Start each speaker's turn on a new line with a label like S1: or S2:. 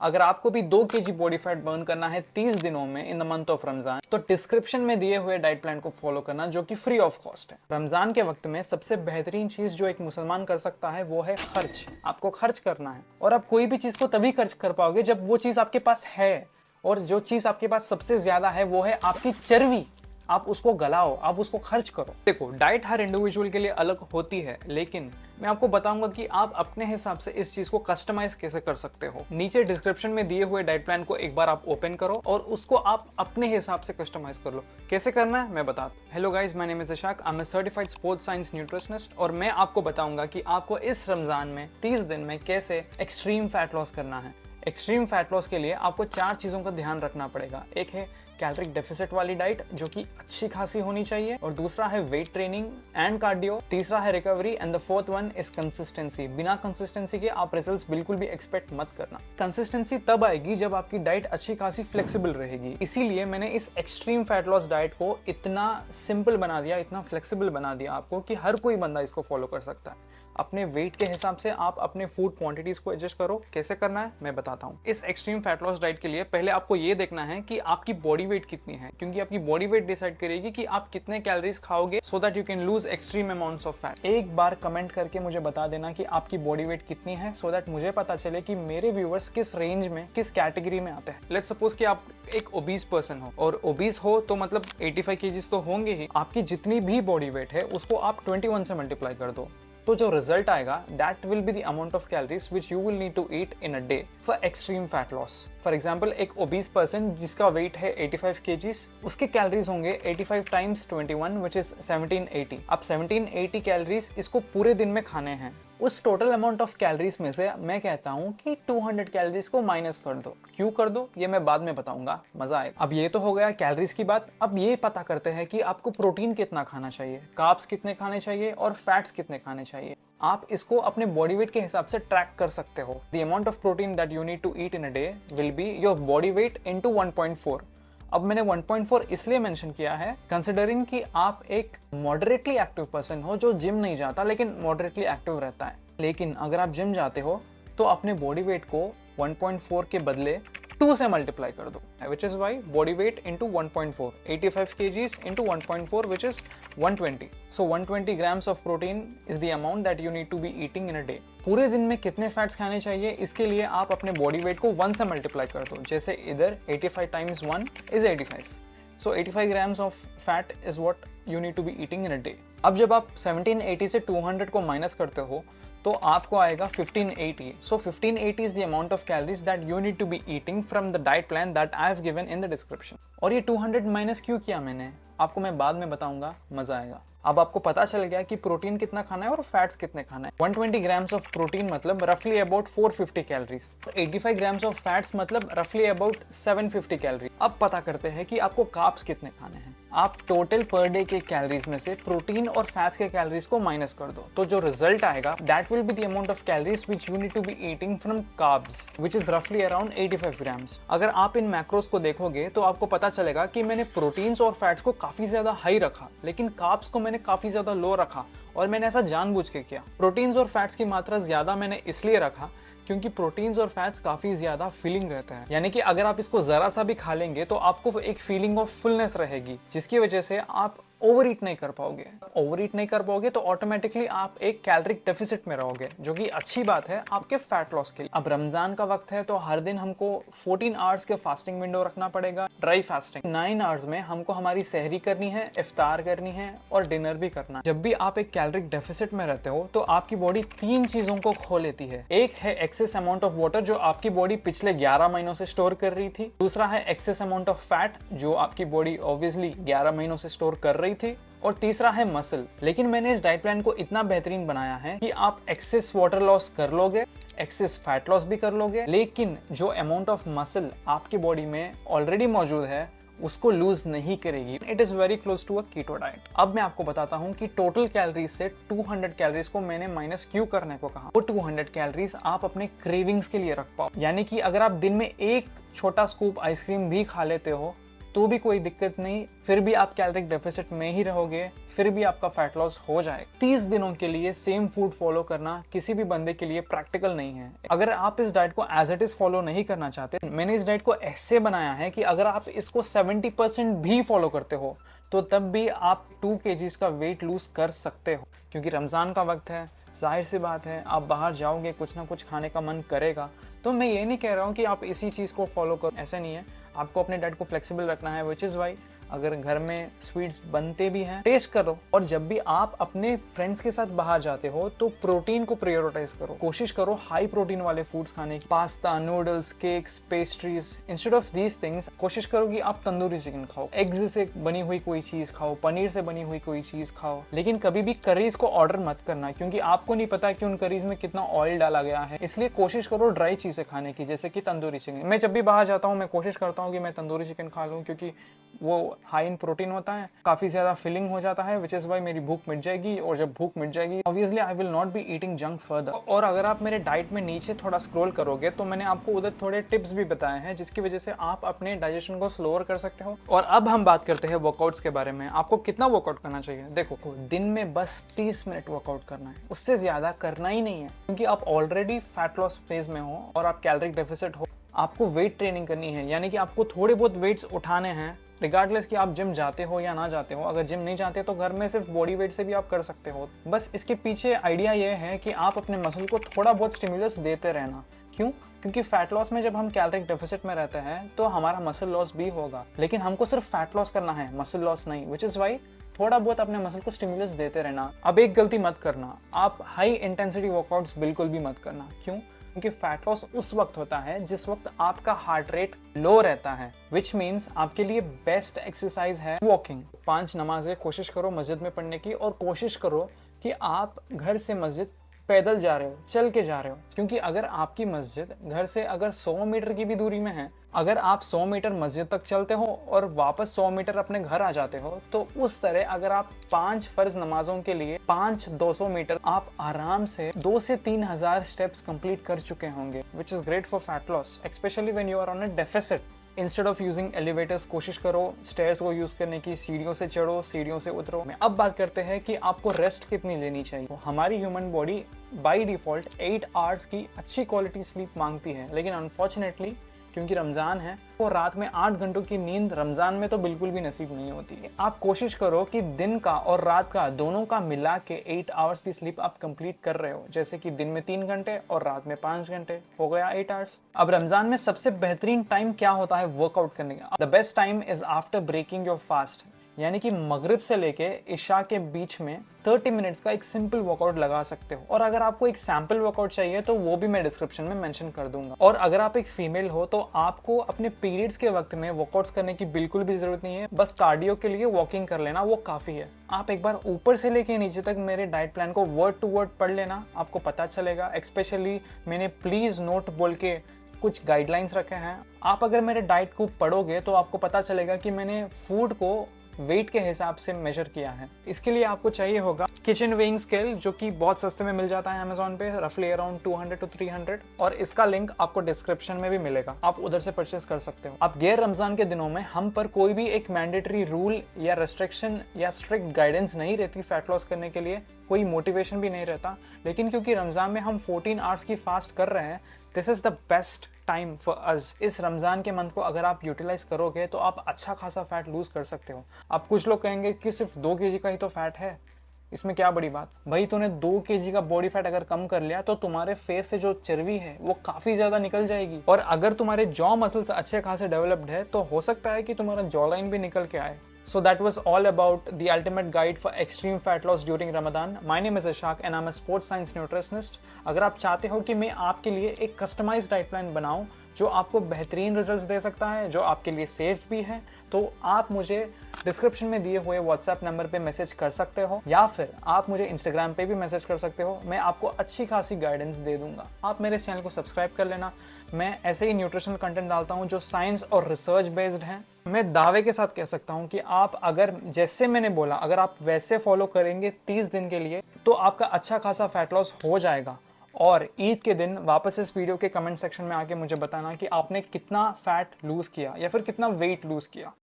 S1: अगर आपको भी 2 kg बॉडी फैट बर्न करना है 30 दिनों में in the month of Ramzan, तो डिस्क्रिप्शन में दिए हुए डाइट प्लान को फॉलो करना, जो कि फ्री ऑफ कॉस्ट है। रमजान के वक्त में सबसे बेहतरीन चीज जो एक मुसलमान कर सकता है वो है खर्च। आपको खर्च करना है, और आप कोई भी चीज को तभी खर्च कर पाओगे जब वो चीज आपके पास है, और जो चीज आपके पास सबसे ज्यादा है वो है आपकी चर्बी। आप उसको गलाओ, आप उसको खर्च करो। देखो, डाइट हर इंडिविजुअल के लिए अलग होती है, लेकिन मैं आपको बताऊंगा कि आप अपने हिसाब से इस चीज को कस्टमाइज कैसे कर सकते हो। नीचे डिस्क्रिप्शन में दिए हुए डाइट प्लान को एक बार आप ओपन करो और उसको आप अपने हिसाब से कस्टमाइज कर लो। कैसे करना है मैं बताता हूँ। Hello guys, my name is Ishaq, I am a certified sports science nutritionist, और मैं आपको बताऊंगा कि आपको इस रमजान में 30 दिन में कैसे एक्सट्रीम फैट लॉस करना है। एक्सट्रीम फैट लॉस के लिए आपको 4 चीज़ों का ध्यान रखना पड़ेगा। एक है कैलोरिक डेफिसिट वाली डाइट, जो कि अच्छी खासी होनी चाहिए, और दूसरा है वेट ट्रेनिंग एंड कार्डियो, तीसरा है recovery, and the fourth one is consistency. बिना कंसिस्टेंसी के आप रिजल्ट्स बिल्कुल भी एक्सपेक्ट मत करना। कंसिस्टेंसी तब आएगी जब आपकी डाइट अच्छी खासी फ्लेक्सिबल रहेगी। इसीलिए मैंने इस एक्सट्रीम फैट लॉस डाइट को इतना सिंपल बना दिया, इतना फ्लेक्सिबल बना दिया आपको कि हर कोई बंदा इसको फॉलो कर सकता है। अपने वेट के हिसाब से आप अपने फूड क्वांटिटीज को एडजस्ट करो। कैसे करना है मैं बताता हूँ। इस एक्सट्रीम फैट लॉस डाइट के लिए पहले आपको ये देखना है कि आपकी बॉडी वेट कितनी है, क्योंकि आपकी बॉडी वेट डिसाइड करेगी कि आप कितने कैलोरीज खाओगे, so that you can lose extreme amounts of fat. एक बार कमेंट करके मुझे बता देना कि आपकी बॉडी वेट कितनी है, सो दैट मुझे पता चले कि मेरे व्यूअर्स किस रेंज में, किस कैटेगरी में आते हैं। लेट्स सपोज कि आप एक ओबीस पर्सन हो, और ओबीस हो तो मतलब 85 kg तो होंगे ही। आपकी जितनी भी बॉडी वेट है उसको आप 21 से मल्टीप्लाई कर दो, तो जो रिजल्ट आएगा that will be the amount of calories which you will need to eat in a day for extreme fat loss. For example, एक ओबीस पर्सन जिसका वेट है 85 kg, उसके कैलोरीज होंगे 85 टाइम्स 21 विच इज 1780। अब 1780 calories इसको पूरे दिन में खाने हैं। उस टोटल अमाउंट ऑफ कैलोरीज में से मैं कहता हूँ कि 200 कैलोरीज को माइनस कर दो। क्यों कर दो ये मैं बाद में बताऊंगा, मजा आएगा। अब ये तो हो गया कैलोरीज की बात। अब ये पता करते हैं कि आपको प्रोटीन कितना खाना चाहिए, कार्ब्स कितने खाने चाहिए, और फैट्स कितने खाने चाहिए। आप इसको अपने बॉडी वेट के हिसाब से ट्रैक कर सकते हो। The amount of protein that you need to eat in a day will be your body weight into 1.4। अब मैंने 1.4 इसलिए मेंशन किया है कंसिडरिंग कि आप एक मॉडरेटली एक्टिव पर्सन हो जो जिम नहीं जाता लेकिन मॉडरेटली एक्टिव रहता है। लेकिन अगर आप जिम जाते हो तो अपने बॉडी वेट को 1.4 के बदले 2 से मल्टीप्लाई कर दो, which is why body weight into 1.4, 85 kgs into 1.4 which is 120। So 120 grams of protein is the amount that you need to be eating in a day. पूरे दिन में कितने फैट्स खाने चाहिए, इसके लिए आप अपने बॉडी वेट को 1 से मल्टीप्लाई कर दो। जैसे इधर 85 times 1 is 85, so 85 grams of fat is what you need to be eating in a day. अब जब आप 1780 से 200 को माइनस करते हो तो आपको आएगा 1580। So 1580 is the amount of calories that you need to be eating from the diet plan that I have given in the description. और ये 200 माइनस क्यों किया मैंने, आपको मैं बाद में बताऊंगा, मजा आएगा। अब आपको पता चल गया कि प्रोटीन कितना खाना है और फैट्स कितने खाना है। 120 grams ऑफ प्रोटीन मतलब रफली about 450 calories, 85 grams of fats मतलब रफली अबाउट 750 कैलोरीज। अब पता करते हैं कि आपको कार्ब्स कितने खाने हैं। आप टोटल पर डे के कैलोरीज में से प्रोटीन और फैट्स के कैलोरीज को माइनस कर दो, तो जो रिजल्ट आएगा that will be the amount of calories which you need to be eating from carbs which is रफली अराउंड 85 grams। अगर आप इन मैक्रोस को देखोगे तो आपको पता चलेगा कि मैंने प्रोटीन्स और फैट्स को काफी ज्यादा हाई रखा, लेकिन कार्ब्स को मैंने काफी ज्यादा लो रखा, और मैंने ऐसा जानबूझ के किया। प्रोटीन्स और फैट्स की मात्रा ज्यादा मैंने इसलिए रखा क्योंकि प्रोटीन्स और फैट्स काफी ज्यादा फीलिंग रहता है, यानी कि अगर आप इसको जरा सा भी खा लेंगे तो आपको एक फीलिंग ऑफ फुलनेस रहेगी, जिसकी वजह से आप ओवर ईट नहीं कर पाओगे। ओवर ईट नहीं कर पाओगे तो ऑटोमेटिकली आप एक कैलोरिक डेफिसिट में रहोगे, जो कि अच्छी बात है आपके फैट लॉस के लिए। अब रमजान का वक्त है तो हर दिन हमको 14 आवर्स के फास्टिंग विंडो रखना पड़ेगा, ड्राई फास्टिंग। 9 आवर्स में हमको हमारी सहरी करनी है, इफ्तार करनी है और डिनर भी करना है। जब भी आप एक कैलोरिक डेफिसिट में रहते हो तो आपकी बॉडी 3 चीजों को खो लेती है। एक है एक्सेस अमाउंट ऑफ वाटर जो आपकी बॉडी पिछले 11 महीनों से स्टोर कर रही थी। दूसरा है एक्सेस अमाउंट ऑफ फैट जो आपकी बॉडी ऑब्वियसली 11 महीनों से स्टोर कर रही थी। और तीसरा है मसल। लेकिन मैंने इस डाइट प्लान को इतना बेहतरीन बनाया है कि आप एक्सेस वाटर लॉस कर लोगे, एक्सेस फैट लॉस भी कर लोगे, लेकिन जो अमाउंट ऑफ मसल आपकी बॉडी में ऑलरेडी मौजूद है उसको लूज नहीं करेगी। It is very close to a keto diet. अब मैं आपको बताता हूँ कि टोटल कैलोरीज से 200 कैलोरीज को मैंने माइनस क्यों करने को कहा। वो 200 कैलोरीज आप अपने क्रेविंग्स के लिए रख पाओ, यानी कि अगर आप दिन में एक छोटा स्कूप आइसक्रीम भी खा लेते हो तो भी कोई दिक्कत नहीं, फिर भी आप कैलोरिक डेफिसिट में ही रहोगे, फिर भी आपका फैट लॉस हो जाएगा। 30 दिनों के लिए सेम फूड फॉलो करना किसी भी बंदे के लिए प्रैक्टिकल नहीं है। अगर आप इस डाइट को एज इट इज फॉलो नहीं करना चाहते, मैंने इस डाइट को ऐसे बनाया है कि अगर आप इसको 70% भी फॉलो करते हो तो तब भी आप 2 kgs का वेट लूज कर सकते हो। क्योंकि रमज़ान का वक्त है, जाहिर सी बात है आप बाहर जाओगे, कुछ ना कुछ खाने का मन करेगा। तो मैं ये नहीं कह रहा हूँ कि आप इसी चीज़ को फॉलो करो, ऐसा नहीं है। आपको अपने डाइट को फ्लेक्सिबल रखना है, विच इज़ वाई अगर घर में स्वीट्स बनते भी हैं, टेस्ट करो। और जब भी आप अपने फ्रेंड्स के साथ बाहर जाते हो तो प्रोटीन को प्रायोरिटाइज करो। कोशिश करो हाई प्रोटीन वाले फूड्स खाने की, pasta, noodles, cakes, pastries. Instead of these things कोशिश करो कि आप तंदूरी चिकन खाओ, एग्स से बनी हुई कोई चीज़ खाओ, पनीर से बनी हुई कोई चीज़ खाओ। लेकिन कभी भी करीज को ऑर्डर मत करना, क्योंकि आपको नहीं पता कि उन करीज में कितना ऑयल डाला गया है। इसलिए कोशिश करो ड्राई चीज़ें खाने की, जैसे कि तंदूरी चिकन। मैं जब भी बाहर जाता हूँ मैं कोशिश करता हूँ कि मैं तंदूरी चिकन खा लूँ, क्योंकि वो हाई इन प्रोटीन होता है, काफ़ी ज़्यादा फिलिंग हो जाता है, विच इज़ वाई मेरी भूख मिट जाएगी। और जब भूख मिट जाएगी obviously I will not be eating junk further. और अगर आप मेरे डाइट में नीचे थोड़ा स्क्रॉल करोगे तो मैंने आपको उधर थोड़े टिप्स भी बताए हैं, जिसकी वजह से आप अपने डाइजेशन को स्लोअर कर सकते हो। और अब हम बात करते हैं वर्कआउट्स के बारे में। आपको कितना वर्कआउट करना चाहिए? देखो, दिन में बस 30 मिनट वर्कआउट करना है, उससे ज़्यादा करना ही नहीं है, क्योंकि आप ऑलरेडी फैट लॉस फेज में हो और आप कैलोरिक डेफिसिट हो। आपको वेट ट्रेनिंग करनी है, यानी कि आपको थोड़े बहुत वेट्स उठाने हैं, रिगार्डलेस कि आप जिम जाते हो या ना जाते हो। अगर जिम नहीं जाते तो घर में सिर्फ बॉडी वेट से भी आप कर सकते हो। बस इसके पीछे आइडिया ये है कि आप अपने मसल को थोड़ा बहुत स्टिमुलस देते रहना। क्यों? क्योंकि फैट लॉस में जब हम कैलोरिक डेफिसिट में रहते हैं तो हमारा मसल लॉस भी होगा, लेकिन हमको सिर्फ फैट लॉस करना है, मसल लॉस नहीं। विच इज़ वाई थोड़ा बहुत अपने मसल को स्टिमुलस देते रहना। अब एक गलती मत करना, आप हाई इंटेंसिटी वर्कआउट्स बिल्कुल भी मत करना। क्यों? क्योंकि फैट लॉस उस वक्त होता है जिस वक्त आपका हार्ट रेट लो रहता है, विच मीन्स आपके लिए बेस्ट एक्सरसाइज है वॉकिंग। 5 नमाजें कोशिश करो मस्जिद में पढ़ने की, और कोशिश करो कि आप घर से मस्जिद पैदल जा रहे हो, चल के जा रहे हो। क्योंकि अगर आपकी मस्जिद घर से अगर 100 मीटर की भी दूरी में है, अगर आप 100 मीटर मस्जिद तक चलते हो और वापस 100 मीटर अपने घर आ जाते हो, तो उस तरह अगर आप 5 फर्ज नमाजों के लिए 200 मीटर आप आराम से 2 से 3 हज़ार स्टेप्स कंप्लीट कर चुके होंगे, which is great for fat loss, especially when you are on a deficit. Instead of using elevators कोशिश करो स्टेयर्स को यूज करने की, सीढ़ियों से चढ़ो, सीढ़ियों से उतरो। अब बात करते हैं कि आपको रेस्ट कितनी लेनी चाहिए। तो हमारी human body by default 8 hours की अच्छी क्वालिटी स्लीप मांगती है, लेकिन अनफॉर्चुनेटली क्योंकि रमज़ान है तो रात में 8 घंटों की नींद रमज़ान में तो बिल्कुल भी नसीब नहीं होती है। आप कोशिश करो कि दिन का और रात का दोनों का मिला के 8 आवर्स की स्लीप आप कंप्लीट कर रहे हो, जैसे कि दिन में 3 घंटे और रात में 5 घंटे, हो गया 8 आवर्स। अब रमज़ान में सबसे बेहतरीन टाइम क्या होता है वर्कआउट करने का? The best time is after breaking your fast, यानी कि मगरिब से लेके इशा के बीच में 30 मिनट्स का एक सिंपल वर्कआउट लगा सकते हो। और अगर आपको एक सैंपल वर्कआउट चाहिए तो वो भी मैं डिस्क्रिप्शन में मेंशन कर दूंगा। और अगर आप एक फीमेल हो तो आपको अपने पीरियड्स के वक्त में वर्कआउट्स करने की बिल्कुल भी जरूरत नहीं है, बस कार्डियो के लिए वॉकिंग कर लेना वो काफ़ी है। आप एक बार ऊपर से लेके नीचे तक मेरे डाइट प्लान को वर्ड टू वर्ड पढ़ लेना, आपको पता चलेगा। स्पेशली मैंने प्लीज़ नोट बोल के कुछ गाइडलाइंस रखे हैं। आप अगर मेरे डाइट को पढ़ोगे तो आपको पता चलेगा कि मैंने फूड को वेट के हिसाब से मेजर किया है। इसके लिए आपको चाहिए होगा किचन वेइंग स्केल, जो कि बहुत सस्ते में मिल जाता है अमेज़ॉन पे, रफली अराउंड 200 to 300, और इसका लिंक आपको डिस्क्रिप्शन में भी मिलेगा, आप उधर से परचेस कर सकते हो। अब गैर रमज़ान के दिनों में हम पर कोई भी एक मैंडेटरी रूल या रेस्ट्रिक्शन या स्ट्रिक्ट गाइडेंस नहीं रहती फैट लॉस करने के लिए, कोई मोटिवेशन भी नहीं रहता। लेकिन क्योंकि रमज़ान में हम 14 आवर्स की फास्ट कर रहे हैं, this is the best time for us. इस रमज़ान के मंथ को अगर आप यूटिलाइज करोगे तो आप अच्छा खासा फैट लूज कर सकते हो। अब कुछ लोग कहेंगे कि सिर्फ 2 kg का ही तो फैट है, इसमें क्या बड़ी बात। भाई तूने 2 kg का बॉडी फैट अगर कम कर लिया तो तुम्हारे फेस से जो चर्बी है वो काफ़ी ज़्यादा निकल जाएगी। और अगर तुम्हारे जॉ मसल्स अच्छे खासे डेवलप्ड है तो हो सकता है कि तुम्हारा जॉ लाइन भी निकल के आए। So that was all about the ultimate guide for extreme fat loss during Ramadan. My name is Ishaq and I'm a sports science nutritionist. अगर आप चाहते हो कि मैं आपके लिए एक कस्टमाइज्ड डाइट प्लान बनाऊं जो आपको बेहतरीन रिजल्ट्स दे सकता है, जो आपके लिए सेफ भी है, तो आप मुझे डिस्क्रिप्शन में दिए हुए व्हाट्सएप नंबर पे मैसेज कर सकते हो, या फिर आप मुझे इंस्टाग्राम पे भी मैसेज कर सकते हो। मैं आपको अच्छी खासी गाइडेंस दे दूंगा। आप मेरे चैनल को सब्सक्राइब कर लेना। मैं ऐसे ही न्यूट्रिशनल कंटेंट डालता हूँ जो साइंस और रिसर्च बेस्ड है। मैं दावे के साथ कह सकता हूँ कि आप अगर जैसे मैंने बोला, अगर आप वैसे फॉलो करेंगे 30 दिन के लिए, तो आपका अच्छा खासा फैट लॉस हो जाएगा। और ईद के दिन वापस इस वीडियो के कमेंट सेक्शन में आके मुझे बताना कि आपने कितना फैट लूज किया या फिर कितना वेट लूज किया।